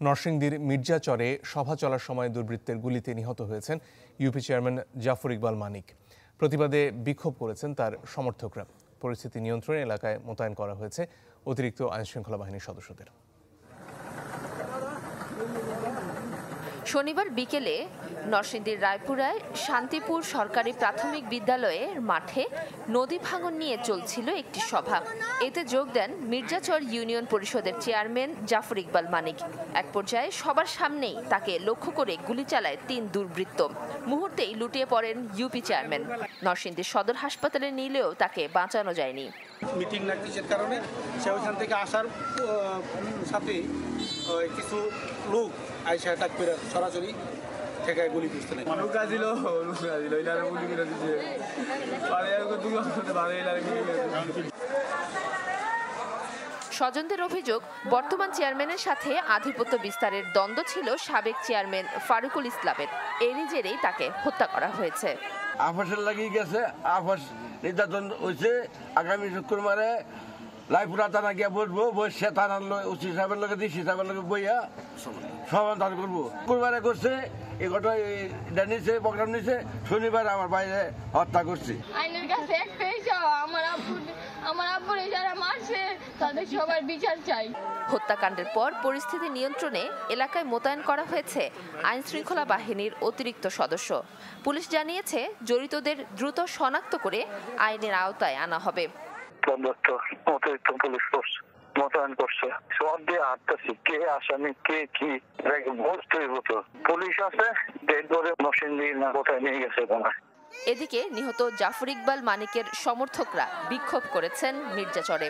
নরসিংদীর মির্জাচরে সভা চলার সময় দুর্বৃত্তের গুলিতে নিহত হয়েছেন ইউপি চেয়ারম্যান জাফর ইকবাল মানিক। প্রতিবাদে বিক্ষোভ করেছেন তার সমর্থকরা। পরিস্থিতি নিয়ন্ত্রণে এলাকায় মোতায়েন করা হয়েছে অতিরিক্ত আইনশৃঙ্খলা বাহিনীর সদস্যদের। শনিবার বিকেলে নরসিংদীর রায়পুরায় শান্তিপুর সরকারি প্রাথমিক বিদ্যালয়ের মাঠে নদী ভাঙন নিয়ে চলছিল একটি সভা। এতে যোগ দেন মির্জাচর ইউনিয়ন পরিষদের চেয়ারম্যান জাফর ইকবাল মানিক। এক পর্যায়ে সবার সামনেই তাকে লক্ষ্য করে গুলি চালায় ৩ দুর্বৃত্ত। মুহূর্তেই লুটিয়ে পড়েন ইউপি চেয়ারম্যান। নরসিংদী সদর হাসপাতালে নিলেও তাকে বাঁচানো যায়নি। মিটিং না কিসের কারণে সে ওইখান থেকে আসার সাথে কিছু লোক আইসা অ্যাটাক করে সরাসরি ঠেকায় গুলি করতে নেই। স্বজনদের অভিযোগ, বর্তমান চেয়ারম্যানের সাথে আধিপত্য বিস্তারের দ্বন্দ্ব ছিল সাবেক চেয়ারম্যান ফারুকুল ইসলামের। এরই জেরেই তাকে হত্যা করা হয়েছে। আফাসের লাগিয়ে গেছে, আফাস নির্যাতন হয়েছে। আগামী শুক্রবারে রায়পুরা থানা গিয়ে বসবো, বসে থানার ওসি সাহেবের লোকে ডিসি সাহেবের লোকে বইয়া সমাধান করবো। শুক্রবারে করছে এই ঘটনা নিছে, প্রোগ্রাম নিছে। শনিবার আমার বাইরে হত্যা করছে। আইনের কাছে একটাই চাওয়া, আমার আব্বুরে যারা মারছে তাদের সবার বিচার চাই। হত্যাকাণ্ডের পর পরিস্থিতি নিয়ন্ত্রণে এলাকায় মোতায়েন করা হয়েছে আইন শৃঙ্খলা বাহিনীর অতিরিক্ত সদস্য। পুলিশ জানিয়েছে জড়িতদের দ্রুত শনাক্ত করে আইনের আওতায় আনা হবে। অতিরিক্ত পুলিশ ফোর্স মোতায়েন করছে, সব দিয়ে হাঁটতেছি, কে আসামি কে কি বুঝতেই হতো। পুলিশ আছে, ডেড বডি নরসিংদী না কোথায় নিয়ে গেছে। এদিকে নিহত জাফর ইকবাল মানিকের সমর্থকরা বিক্ষোভ করেছেন মির্জাচরে।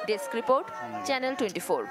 Desk report, channel 24।